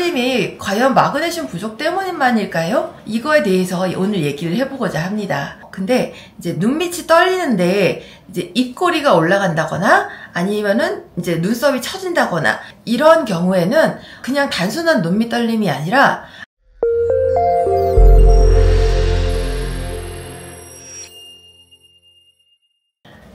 떨림이 과연 마그네슘 부족 때문만일까요? 이거에 대해서 오늘 얘기를 해보고자 합니다. 근데 이제 눈밑이 떨리는데 이제 입꼬리가 올라간다거나 아니면은 이제 눈썹이 처진다거나 이런 경우에는 그냥 단순한 눈밑 떨림이 아니라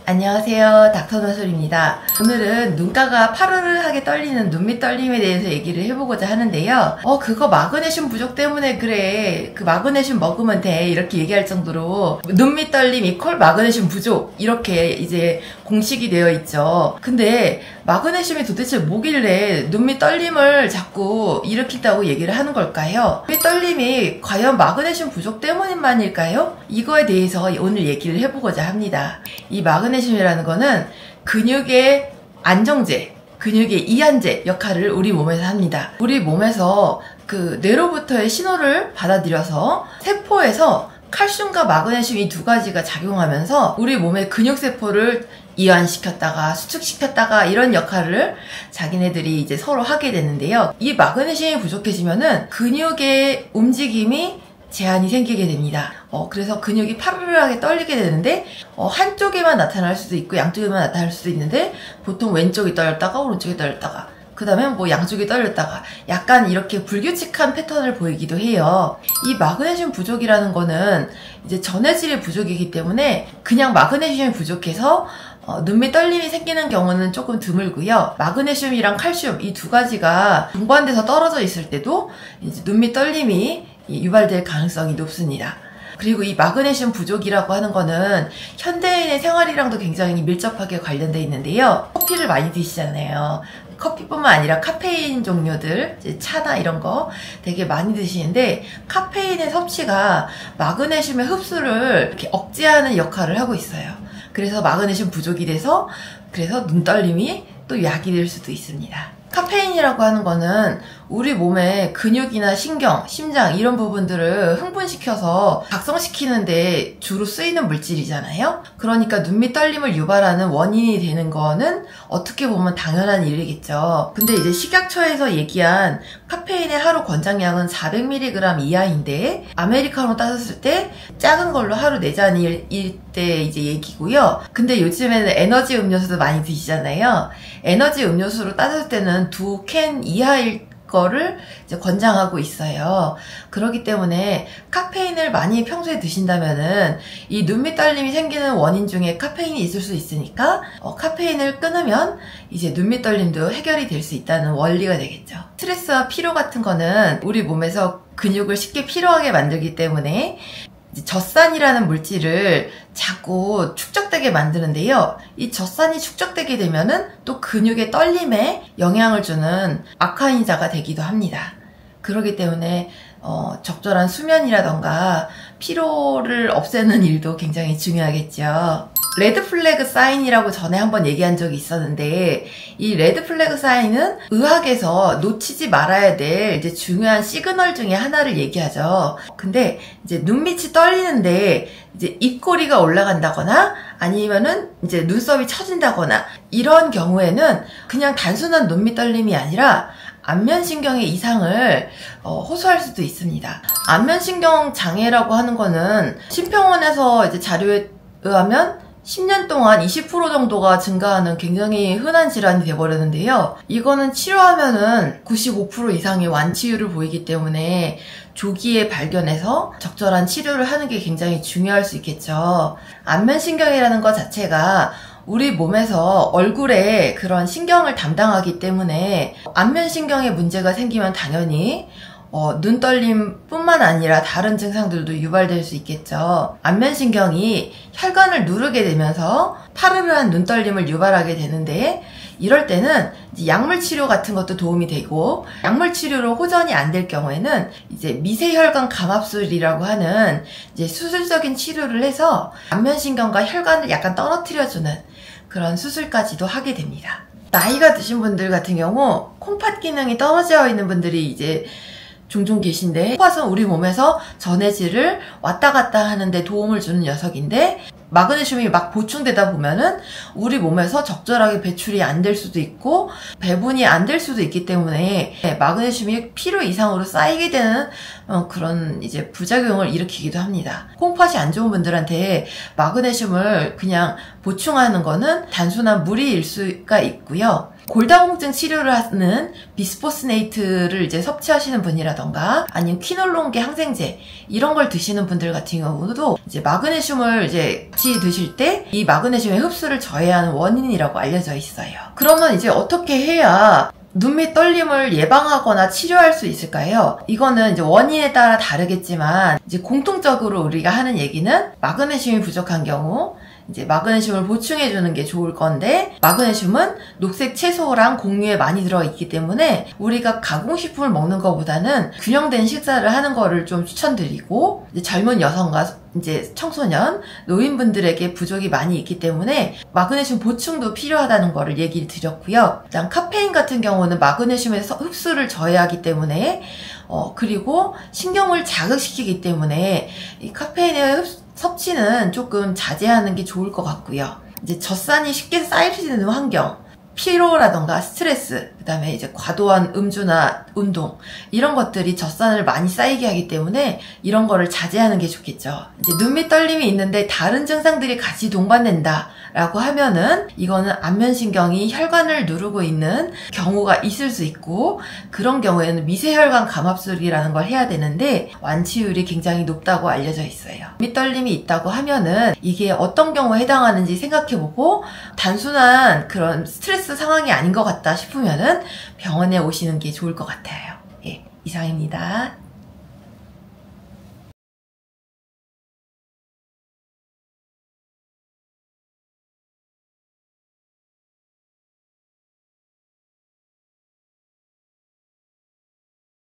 안녕하세요, 닥터노솔입니다. 오늘은 눈가가 파르르하게 떨리는 눈밑 떨림에 대해서 얘기를 해보고자 하는데요. 그거 마그네슘 부족 때문에 그래, 그 마그네슘 먹으면 돼, 이렇게 얘기할 정도로 눈밑 떨림 이퀄 마그네슘 부족, 이렇게 이제 공식이 되어 있죠. 근데 마그네슘이 도대체 뭐길래 눈밑 떨림을 자꾸 일으킨다고 얘기를 하는 걸까요? 눈밑 떨림이 과연 마그네슘 부족 때문만일까요? 이거에 대해서 오늘 얘기를 해보고자 합니다. 이 마그네슘이라는 거는 근육의 안정제, 근육의 이완제 역할을 우리 몸에서 합니다. 우리 몸에서 그 뇌로부터의 신호를 받아들여서 세포에서 칼슘과 마그네슘 이 두 가지가 작용하면서 우리 몸의 근육세포를 이완시켰다가 수축시켰다가 이런 역할을 자기네들이 이제 서로 하게 되는데요. 이 마그네슘이 부족해지면은 근육의 움직임이 제한이 생기게 됩니다. 그래서 근육이 파르르하게 떨리게 되는데 한쪽에만 나타날 수도 있고 양쪽에만 나타날 수도 있는데 보통 왼쪽이 떨렸다가 오른쪽이 떨렸다가 그 다음에 뭐 양쪽이 떨렸다가 약간 이렇게 불규칙한 패턴을 보이기도 해요. 이 마그네슘 부족이라는 거는 이제 전해질의 부족이기 때문에 그냥 마그네슘이 부족해서 눈밑 떨림이 생기는 경우는 조금 드물고요. 마그네슘이랑 칼슘 이 두 가지가 동반돼서 떨어져 있을 때도 이제 눈밑 떨림이 유발될 가능성이 높습니다. 그리고 이 마그네슘 부족이라고 하는 거는 현대인의 생활이랑도 굉장히 밀접하게 관련되어 있는데요. 커피를 많이 드시잖아요. 커피뿐만 아니라 카페인 종류들, 이제 차나 이런 거 되게 많이 드시는데 카페인의 섭취가 마그네슘의 흡수를 이렇게 억제하는 역할을 하고 있어요. 그래서 마그네슘 부족이 돼서 그래서 눈떨림이 또 야기될 수도 있습니다. 카페인이라고 하는 거는 우리 몸의 근육이나 신경, 심장 이런 부분들을 흥분시켜서 각성시키는데 주로 쓰이는 물질이잖아요. 그러니까 눈밑 떨림을 유발하는 원인이 되는 거는 어떻게 보면 당연한 일이겠죠. 근데 이제 식약처에서 얘기한 카페인의 하루 권장량은 400mg 이하인데 아메리카노 따졌을 때 작은 걸로 하루 4잔일 때 이제 얘기고요. 근데 요즘에는 에너지 음료수도 많이 드시잖아요. 에너지 음료수로 따졌을 때는 2캔 이하일 거를 이제 권장하고 있어요. 그렇기 때문에 카페인을 많이 평소에 드신다면은 이 눈밑 떨림이 생기는 원인 중에 카페인이 있을 수 있으니까 카페인을 끊으면 이제 눈밑 떨림도 해결이 될 수 있다는 원리가 되겠죠. 스트레스와 피로 같은 거는 우리 몸에서 근육을 쉽게 피로하게 만들기 때문에 젖산이라는 물질을 자꾸 축적되게 만드는데요. 이 젖산이 축적되게 되면은 또 근육의 떨림에 영향을 주는 악화인자가 되기도 합니다. 그렇기 때문에 적절한 수면이라던가 피로를 없애는 일도 굉장히 중요하겠죠. 레드 플래그 사인이라고 전에 한번 얘기한 적이 있었는데 이 레드 플래그 사인은 의학에서 놓치지 말아야 될 이제 중요한 시그널 중에 하나를 얘기하죠. 근데 이제 눈밑이 떨리는데 이제 입꼬리가 올라간다거나 아니면은 이제 눈썹이 처진다거나 이런 경우에는 그냥 단순한 눈밑 떨림이 아니라 안면신경의 이상을 호소할 수도 있습니다. 안면신경 장애라고 하는 거는 심평원에서 이제 자료에 의하면 10년 동안 20% 정도가 증가하는 굉장히 흔한 질환이 돼버렸는데요. 이거는 치료하면은 95% 이상의 완치율을 보이기 때문에 조기에 발견해서 적절한 치료를 하는 게 굉장히 중요할 수 있겠죠. 안면신경이라는 것 자체가 우리 몸에서 얼굴에 그런 신경을 담당하기 때문에 안면신경에 문제가 생기면 당연히 눈떨림 뿐만 아니라 다른 증상들도 유발될 수 있겠죠. 안면신경이 혈관을 누르게 되면서 파르르한 눈떨림을 유발하게 되는데 이럴 때는 이제 약물치료 같은 것도 도움이 되고 약물치료로 호전이 안 될 경우에는 이제 미세혈관 감압술이라고 하는 이제 수술적인 치료를 해서 안면신경과 혈관을 약간 떨어뜨려주는 그런 수술까지도 하게 됩니다. 나이가 드신 분들 같은 경우 콩팥 기능이 떨어져 있는 분들이 이제 종종 계신데 콩팥은 우리 몸에서 전해질을 왔다 갔다 하는데 도움을 주는 녀석인데 마그네슘이 막 보충되다 보면은 우리 몸에서 적절하게 배출이 안 될 수도 있고 배분이 안 될 수도 있기 때문에 마그네슘이 필요 이상으로 쌓이게 되는 그런 이제 부작용을 일으키기도 합니다. 콩팥이 안 좋은 분들한테 마그네슘을 그냥 보충하는 거는 단순한 무리일 수가 있고요. 골다공증 치료를 하는 비스포스네이트를 이제 섭취하시는 분이라던가 아니면 퀴놀론계 항생제 이런 걸 드시는 분들 같은 경우도 이제 마그네슘을 이제 같이 드실 때 이 마그네슘의 흡수를 저해하는 원인이라고 알려져 있어요. 그러면 이제 어떻게 해야 눈밑 떨림을 예방하거나 치료할 수 있을까요? 이거는 이제 원인에 따라 다르겠지만 이제 공통적으로 우리가 하는 얘기는 마그네슘이 부족한 경우 이제 마그네슘을 보충해주는 게 좋을 건데 마그네슘은 녹색 채소랑 곡류에 많이 들어있기 때문에 우리가 가공식품을 먹는 것보다는 균형된 식사를 하는 거를 좀 추천드리고 이제 젊은 여성과 이제 청소년, 노인분들에게 부족이 많이 있기 때문에 마그네슘 보충도 필요하다는 거를 얘기를 드렸고요. 일단 카페인 같은 경우는 마그네슘의 흡수를 저해하기 때문에 그리고 신경을 자극시키기 때문에 이 카페인의 섭취는 조금 자제하는 게 좋을 것 같고요. 이제 젖산이 쉽게 쌓이는 환경, 피로라던가 스트레스, 그 다음에 이제 과도한 음주나 운동 이런 것들이 젖산을 많이 쌓이게 하기 때문에 이런 거를 자제하는 게 좋겠죠. 이제 눈밑 떨림이 있는데 다른 증상들이 같이 동반된다 라고 하면은 이거는 안면신경이 혈관을 누르고 있는 경우가 있을 수 있고 그런 경우에는 미세혈관 감압술이라는 걸 해야 되는데 완치율이 굉장히 높다고 알려져 있어요. 눈밑 떨림이 있다고 하면은 이게 어떤 경우에 해당하는지 생각해보고 단순한 그런 스트레스 상황이 아닌 것 같다 싶으면은 병원에 오시는 게 좋을 것 같아요. 예, 이상입니다.